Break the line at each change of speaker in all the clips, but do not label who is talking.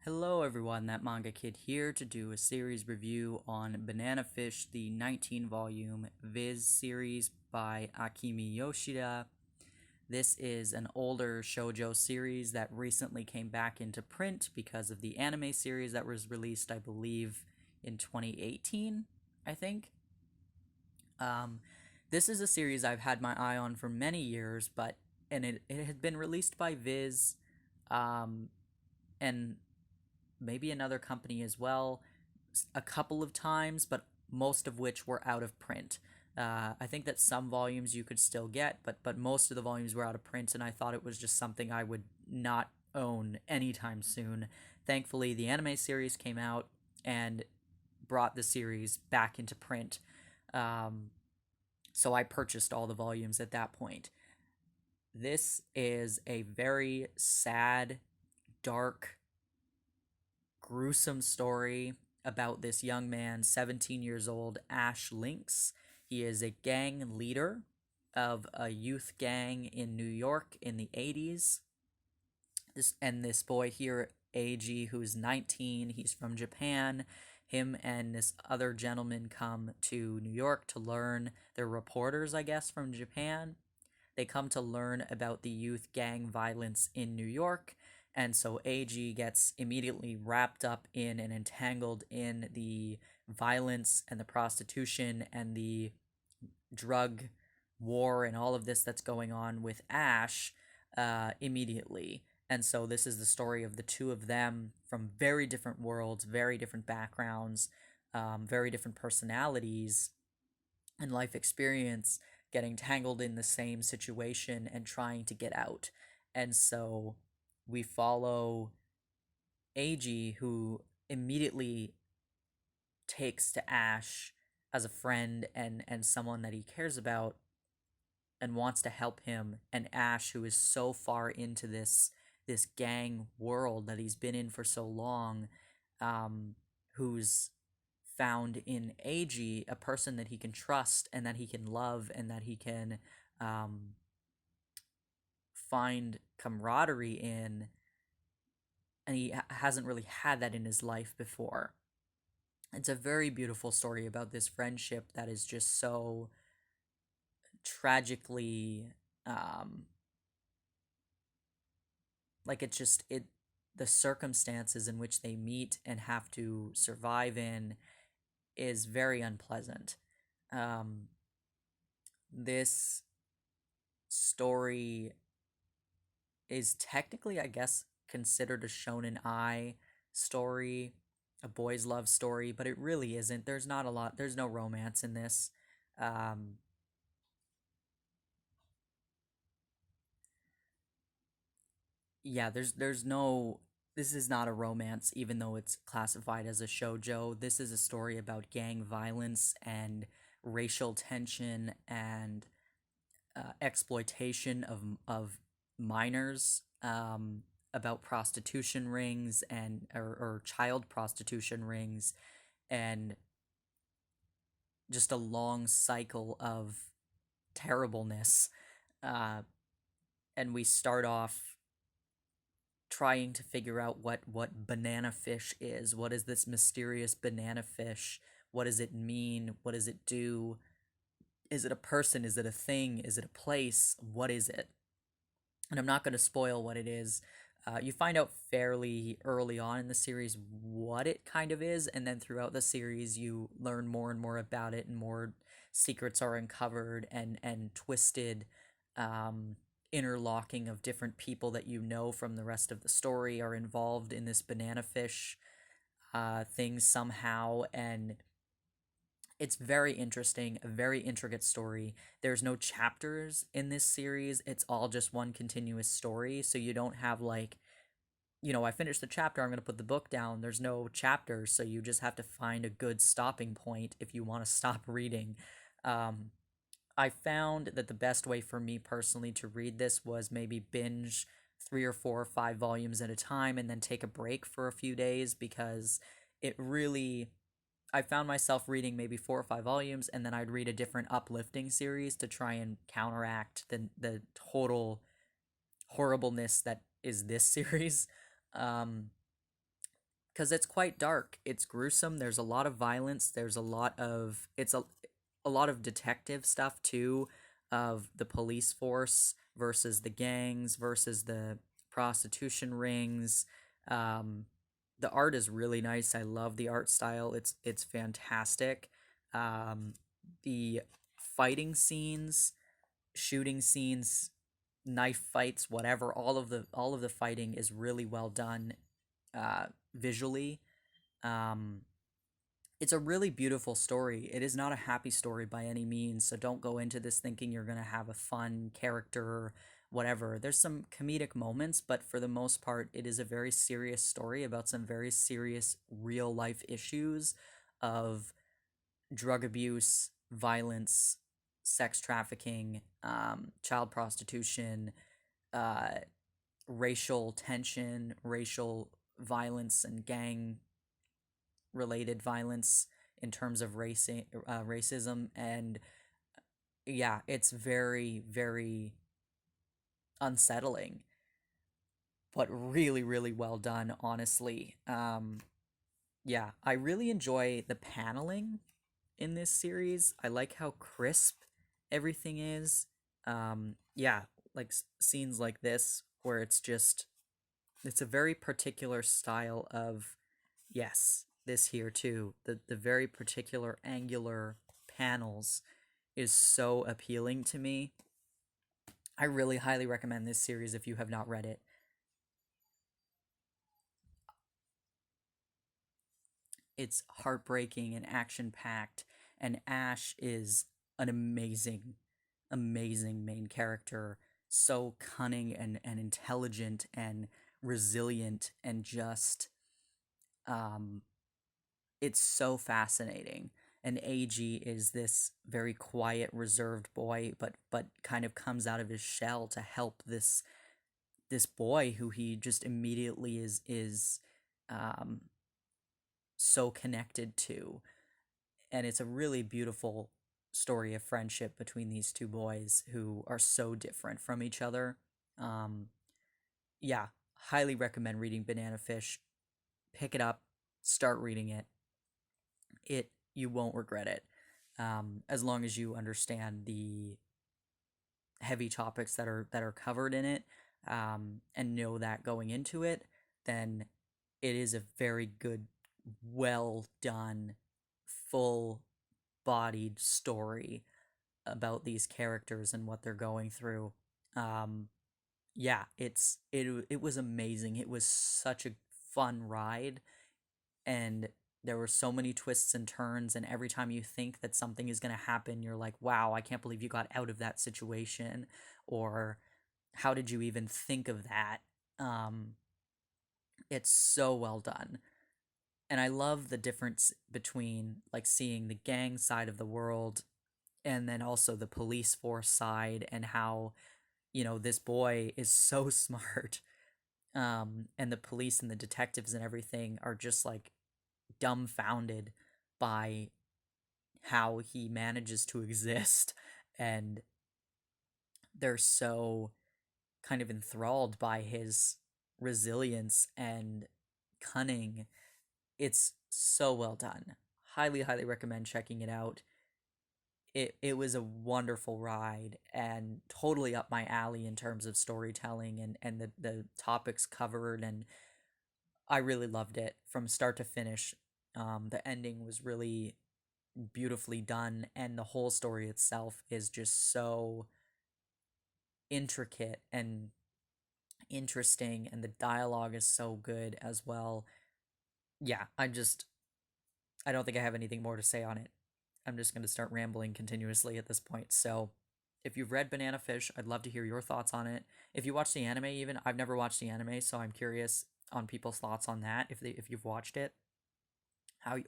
Hello everyone, that Manga Kid here to do a series review on Banana Fish, the 19-volume Viz series by Akimi Yoshida. This is an older shoujo series that recently came back into print because of the anime series that was released, I believe, in 2018, I think. Um, this is a series I've had my eye on for many years, and it had been released by Viz, um, and maybe another company as well, a couple of times, but most of which were out of print. I think that some volumes you could still get, but most of the volumes were out of print, and I thought it was just something I would not own anytime soon. Thankfully, the anime series came out and brought the series back into print. Um, so I purchased all the volumes at that point. This is a very sad, dark, gruesome story about this young man, 17 years old, Ash Lynx. He is a gang leader of a youth gang in New York in the 80s. This boy here, AG, who's 19, he's from Japan. Him and this other gentleman come to New York to learn. They're reporters, I guess, from Japan. They come to learn about the youth gang violence in New York, and so AG gets immediately wrapped up in and entangled in the violence and the prostitution and the drug war and all of this that's going on with Ash immediately. And so this is the story of the two of them from very different worlds, very different backgrounds, very different personalities and life experience, getting tangled in the same situation and trying to get out. And so we follow AG, who immediately takes to Ash as a friend and someone that he cares about and wants to help him, and Ash, who is so far into this gang world that he's been in for so long, who's found in AG a person that he can trust and that he can love and that he can find camaraderie in, and he hasn't really had that in his life before. It's a very beautiful story about this friendship that is just so tragically like it the circumstances in which they meet and have to survive in is very unpleasant. Um, this story is technically, I guess, considered a shonen ai story, a boys' love story, but it really isn't. There's not a lot. There's no romance in this. Um, yeah, there's no. This is not a romance, even though it's classified as a shoujo. This is a story about gang violence and racial tension and exploitation of minors, about prostitution rings or child prostitution rings, and just a long cycle of terribleness. Uh, and we start off trying to figure out what banana fish is. What is this mysterious banana fish? What does it mean? What does it do? Is it a person? Is it a thing? Is it a place? What is it? And I'm not going to spoil what it is. You find out fairly early on in the series what it kind of is, and then throughout the series you learn more and more about it, and more secrets are uncovered and twisted, interlocking of different people that you know from the rest of the story are involved in this banana fish thing somehow, and it's very interesting, a very intricate story. There's no chapters in this series. It's all just one continuous story. So you don't have like, I finished the chapter, I'm going to put the book down. There's no chapters, so you just have to find a good stopping point if you want to stop reading. Um, I found that the best way for me personally to read this was maybe binge 3 or 4 or 5 volumes at a time and then take a break for a few days, because it really, I found myself reading maybe 4 or 5 volumes, and then I'd read a different uplifting series to try and counteract the total horribleness that is this series. Um, because it's quite dark. It's gruesome. There's a lot of violence. There's a lot of a lot of detective stuff too, of the police force versus the gangs versus the prostitution rings. Um, the art is really nice. I love the art style. It's fantastic. Um, the fighting scenes, shooting scenes, knife fights, whatever, all of the fighting is really well done visually. Um, it's a really beautiful story. It is not a happy story by any means, so don't go into this thinking you're going to have a fun character, whatever. There's some comedic moments, but for the most part, it is a very serious story about some very serious real life issues of drug abuse, violence, sex trafficking, child prostitution, uh, racial tension, racial violence, and gang related violence in terms of racism. And yeah, it's very, very unsettling, but really, really well done, honestly. Yeah, I really enjoy the paneling in this series. I like how crisp everything is. Yeah, like scenes like this where it's a very particular style of, yes, this here too. The very particular angular panels is so appealing to me. I really highly recommend this series if you have not read it. It's heartbreaking and action packed, and Ash is an amazing, amazing main character. So cunning and intelligent and resilient, and just um it's so fascinating. And AG is this very quiet, reserved boy, but kind of comes out of his shell to help this boy who he just immediately is um so connected to. And it's a really beautiful story of friendship between these two boys who are so different from each other. Um, yeah, highly recommend reading Banana Fish. Pick it up, start reading it. You won't regret it. As long as you understand the heavy topics that are covered in it, and know that going into it, then it is a very good, well done, full bodied story about these characters and what they're going through. Um, yeah, it was amazing. It was such a fun ride, and there were so many twists and turns, and every time you think that something is going to happen, you're like, "Wow, I can't believe you got out of that situation," or "How did you even think of that?" Um, it's so well done. And I love the difference between like seeing the gang side of the world and then also the police force side, and how, this boy is so smart. And the police and the detectives and everything are just like dumbfounded by how he manages to exist. And they're so kind of enthralled by his resilience and cunning. It's so well done. Highly, highly recommend checking it out. It was a wonderful ride and totally up my alley in terms of storytelling and the topics covered, and I really loved it from start to finish. The ending was really beautifully done, and the whole story itself is just so intricate and interesting, and the dialogue is so good as well. Yeah, I don't think I have anything more to say on it. I'm just going to start rambling continuously at this point. So, if you've read Banana Fish, I'd love to hear your thoughts on it. If you watch the anime, even I've never watched the anime, so I'm curious on people's thoughts on that. If you've watched it,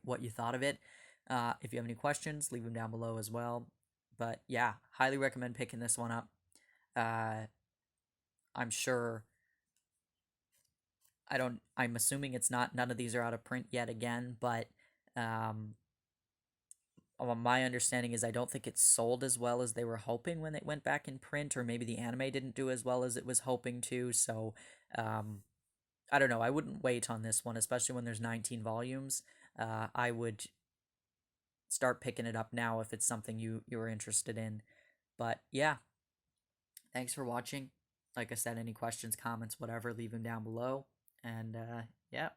what you thought of it. If you have any questions, leave them down below as well. But yeah, highly recommend picking this one up. Uh, I'm sure. I'm assuming it's not. None of these are out of print yet again, but um, my understanding is I don't think it's sold as well as they were hoping when it went back in print, or maybe the anime didn't do as well as it was hoping to. So, um, I don't know. I wouldn't wait on this one, especially when there's 19 volumes. I would start picking it up now if it's something you're interested in. But yeah, thanks for watching. Like I said, any questions, comments, whatever, leave them down below. And yeah.